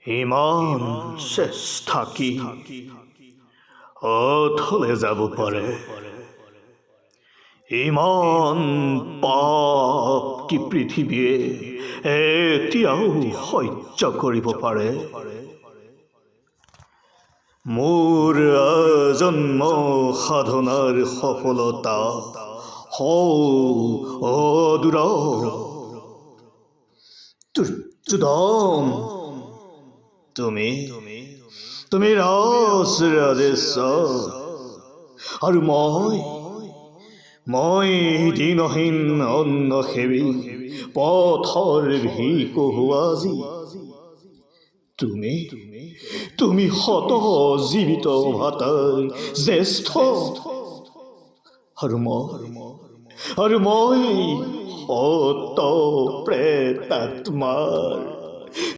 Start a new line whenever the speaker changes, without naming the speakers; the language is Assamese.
ইমান শেষ থাকি অথলে যাব পাৰে ইমান পাপ কি পৃথিৱীয়ে এতিয়াও সহ্য কৰিব পাৰে মোৰ জন্ম সাধনাৰ সফলতা অদূৰ দুৰ্যোধন তুমি ৰাজেশ্বৰ আৰু মই দিনহীন অন্নসেৱী পথৰ ভিকহুৱাজী তুমি শত জীৱিত ভাতাৰ জ্যেষ্ঠ আৰু মই শত প্ৰেতাত্মাৰ